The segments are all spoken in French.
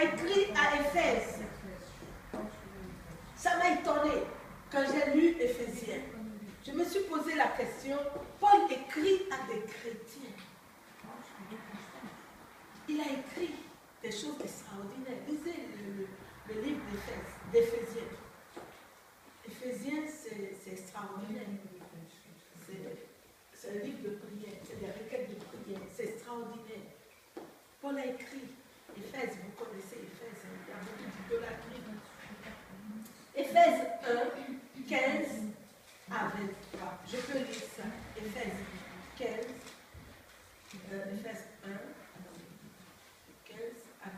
a écrit à Éphèse. Ça m'a étonné quand j'ai lu Éphésiens. Je me suis posé la question, Paul écrit à des chrétiens. Il a écrit des choses extraordinaires. Lisez le livre d'Éphésiens. Éphésiens, c'est extraordinaire. C'est un livre de prière, c'est des requêtes de prière, c'est extraordinaire. Paul a écrit, Éphèse, vous connaissez Éphèse, il y a beaucoup d'idolâtrie. Éphèse 1, 15 à 23. Je peux lire ça. Éphèse 15, Éphèse 1, 15 à 23.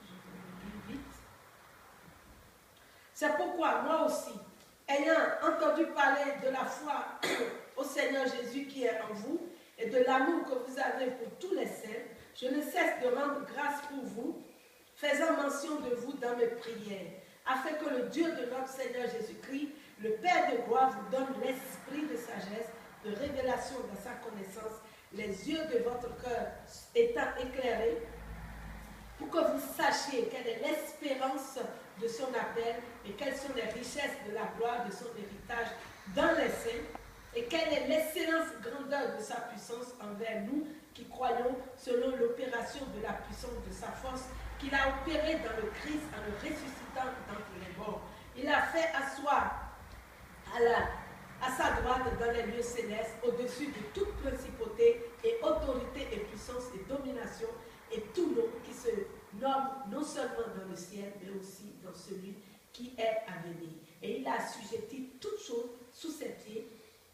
Je vais lire vite. C'est pourquoi, moi aussi, ayant entendu parler de la foi au Seigneur Jésus qui est en vous et de l'amour que vous avez pour tous les saints, je ne cesse de rendre grâce pour vous, faisant mention de vous dans mes prières, afin que le Dieu de notre Seigneur Jésus-Christ, le Père de gloire, vous donne l'esprit de sagesse, de révélation dans sa connaissance, les yeux de votre cœur étant éclairés, pour que vous sachiez quelle est l'espérance de son appel et quelles sont les richesses de la gloire de son héritage dans les saints et quelle est l'excellence grandeur de sa puissance envers nous qui croyons selon l'opération de la puissance de sa force qu'il a opérée dans le Christ en le ressuscitant d'entre les morts. Il a fait asseoir à sa droite dans les lieux célestes au-dessus de toute principauté et autorité et puissance et domination et tout nom qui se nomme non seulement dans le ciel, mais aussi dans celui qui est à venir. Et il a assujetti toutes choses sous ses pieds.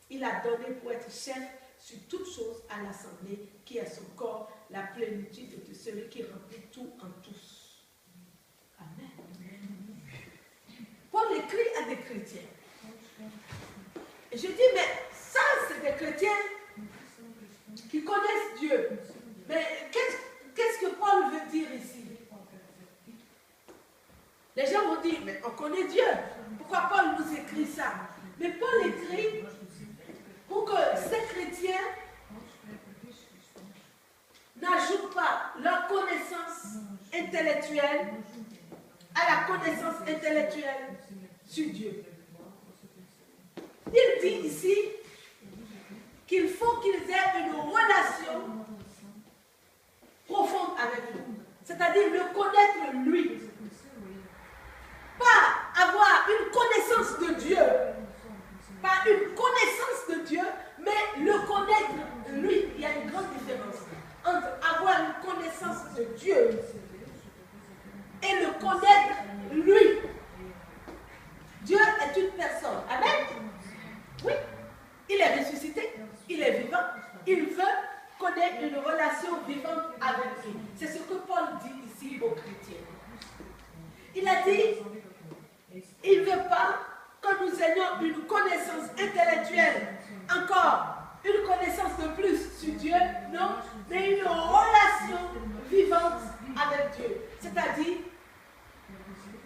Il a donné pour être chef sur toutes choses à l'assemblée, qui est son corps, la plénitude de celui qui remplit tout en tous. Amen. Paul écrit à des chrétiens. Et je dis, mais ça, c'est des chrétiens qui connaissent Dieu. Mais qu'est-ce que Paul veut dire ici? Les gens vont dire, mais on connaît Dieu. Pourquoi Paul nous écrit ça? Mais Paul écrit pour que ces chrétiens n'ajoutent pas leur connaissance intellectuelle à la connaissance intellectuelle sur Dieu. Il dit ici qu'il faut qu'ils aient une relation profonde avec lui. C'est-à-dire le connaître lui. Pas avoir une connaissance de Dieu. Pas une connaissance de Dieu, mais le connaître lui. Il y a une grande différence entre avoir une connaissance de Dieu et le connaître lui. Dieu est une personne. Amen. Oui. Il est ressuscité. Il est vivant. Il veut connaître une relation vivante avec lui. C'est ce que Paul dit ici aux chrétiens. Il a dit, il ne veut pas que nous ayons une connaissance intellectuelle, encore une connaissance de plus sur Dieu, non, mais une relation vivante avec Dieu. C'est-à-dire,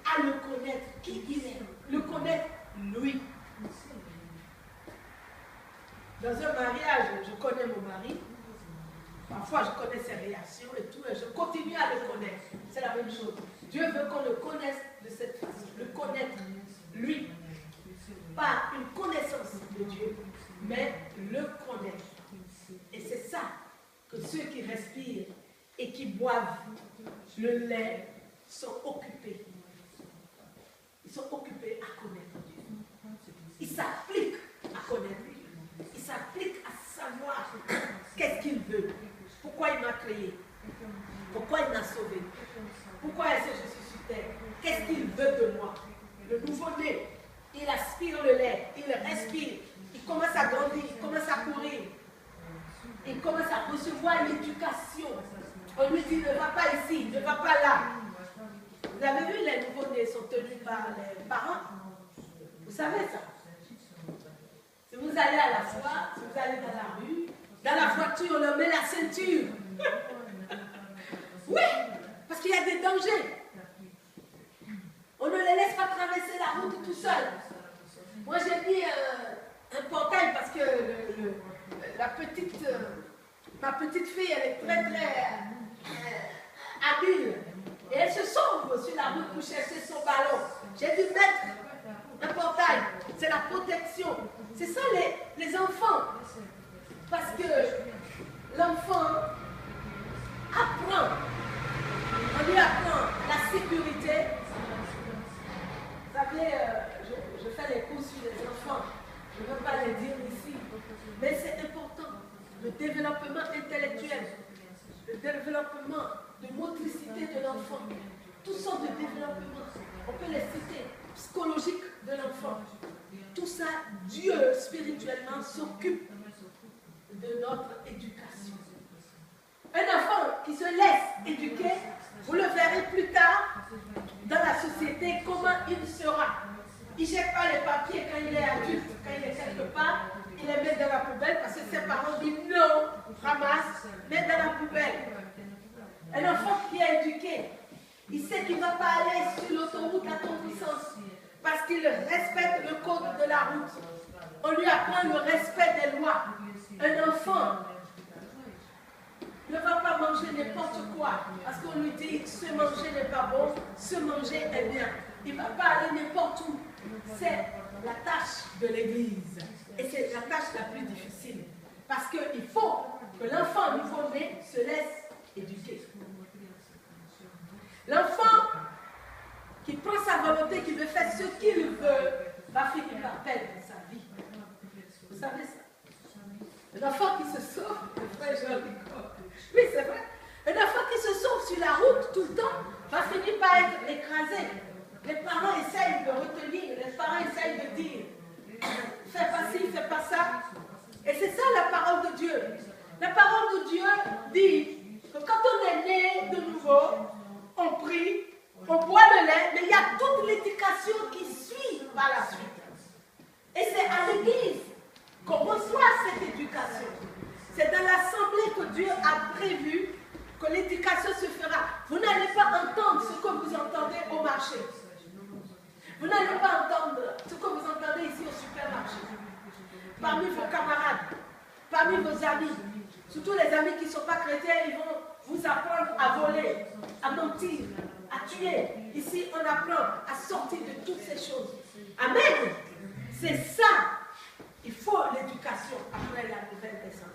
à le connaître qui il est, le connaître lui. Dans un mariage, je connais mon mari. Parfois, je connais ses réactions et tout, et je continue à le connaître. C'est la même chose. Dieu veut qu'on le connaisse de cette façon, le connaître, lui. Pas une connaissance de Dieu, mais le connaître. Et c'est ça que ceux qui respirent et qui boivent le lait sont occupés. Ils sont occupés à connaître Dieu. Ils s'appliquent à connaître Dieu. Ils s'appliquent à savoir qu'est-ce qu'il veut. Pourquoi il m'a créé? Pourquoi il m'a sauvé? Pourquoi est-ce que je suis sur terre? Qu'est-ce qu'il veut de moi? Le nouveau-né, il aspire le lait, il respire, il commence à grandir, il commence à courir, il commence à recevoir l'éducation. On lui dit ne va pas ici, ne va pas là. Vous avez vu, les nouveau-nés sont tenus par les parents. Vous savez ça? Si vous allez à la foire, si vous allez dans la rue, dans la voiture, on leur met la ceinture. Oui, parce qu'il y a des dangers. On ne les laisse pas traverser la route tout seul. Moi, j'ai mis un portail parce que ma petite fille, elle est très, très habile. Et elle chercher son ballon. J'ai dû mettre un portail. C'est la protection. C'est ça les enfants. Parce que l'enfant apprend. On lui apprend la sécurité. Vous savez, je fais les cours sur les enfants. Je ne veux pas les dire ici. Mais c'est important. Le développement intellectuel, le développement de motricité de l'enfant, toutes sortes de développements, on peut les citer, psychologique de l'enfant. Tout ça, Dieu spirituellement s'occupe de notre éducation. Un enfant qui se laisse éduquer, vous le verrez plus tard dans la société, comment il sera. Il ne jette pas les papiers quand il est adulte, quand il est quelque part, il les met dans la poubelle parce que ses parents disent non, ramasse, mets dans la poubelle. Un enfant qui est éduqué, il sait qu'il ne va pas aller sur l'autoroute à toute puissance parce qu'il respecte le code de la route. On lui apprend le respect des lois. Un enfant ne va pas manger n'importe quoi parce qu'on lui dit ce manger n'est pas bon, ce manger est bien. Il ne va pas aller n'importe où. C'est la tâche de l'Église. Et c'est la tâche la plus difficile. Parce qu'il faut que l'enfant nouveau-né se laisse éduquer. L'enfant qui prend sa volonté, qui veut faire ce qu'il veut, va finir par perdre sa vie. Vous savez ça? Un enfant qui se sauve, oui, c'est vrai. Un enfant qui se sauve sur la route tout le temps va finir par être écrasé. Les parents essayent de retenir, les parents essayent de dire fais pas ci, fais pas ça. Et c'est ça la parole de Dieu. La parole de Dieu dit que quand on est né de nouveau, on prie, on boit le lait, mais il y a toute l'éducation qui suit par la suite. Et c'est à l'église qu'on reçoit cette éducation. C'est dans l'assemblée que Dieu a prévu que l'éducation se fera. Vous n'allez pas entendre ce que vous entendez au marché. Vous n'allez pas entendre ce que vous entendez ici au supermarché. Parmi vos camarades, parmi vos amis, surtout les amis qui ne sont pas chrétiens, ils vont vous apprendre à voler, à mentir, à tuer. Ici, on apprend à sortir de toutes ces choses. Amen. C'est ça. Il faut l'éducation après la nouvelle naissance.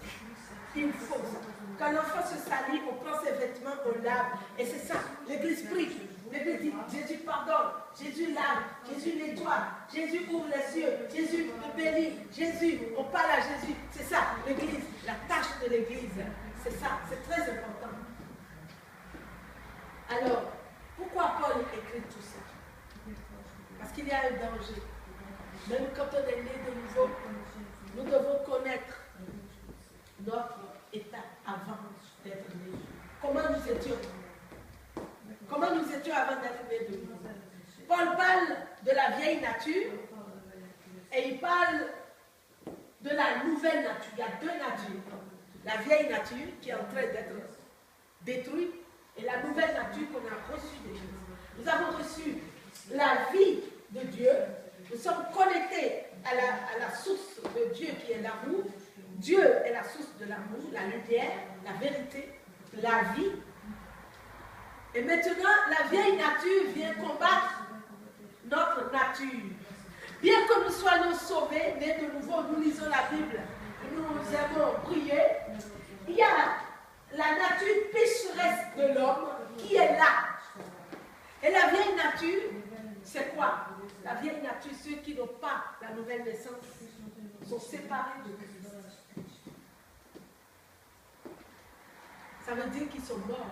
Il faut ça. Quand l'enfant se salit, on prend ses vêtements, on lave. Et c'est ça. L'église prie. L'église dit, Jésus pardonne, Jésus lave, Jésus nettoie, Jésus ouvre les cieux, Jésus bénit, Jésus, on parle à Jésus. C'est ça, l'église, la tâche de l'église. C'est ça, c'est très important. Alors, pourquoi Paul écrit tout ça? Parce qu'il y a un danger. Même quand on est né de nouveau, nous devons connaître notre état avant d'être né. Comment nous étions? Comment nous étions avant d'être nés de nouveau? Paul parle de la vieille nature et il parle de la nouvelle nature. Il y a deux natures. La vieille nature qui est en train d'être détruite et la nouvelle nature qu'on a reçue de Jésus. Nous avons reçu la vie de Dieu. Nous sommes connectés à la source de Dieu qui est l'amour. Dieu est la source de l'amour, la lumière, la vérité, la vie. Et maintenant, la vieille nature vient combattre notre nature. Bien que nous soyons sauvés, nés de nouveau, nous lisons la Bible, nous aimons prier, il y a la nature pécheresse de l'homme qui est là. Et la vieille nature, c'est quoi? La vieille nature, ceux qui n'ont pas la nouvelle naissance, sont séparés de Christ. Ça veut dire qu'ils sont morts.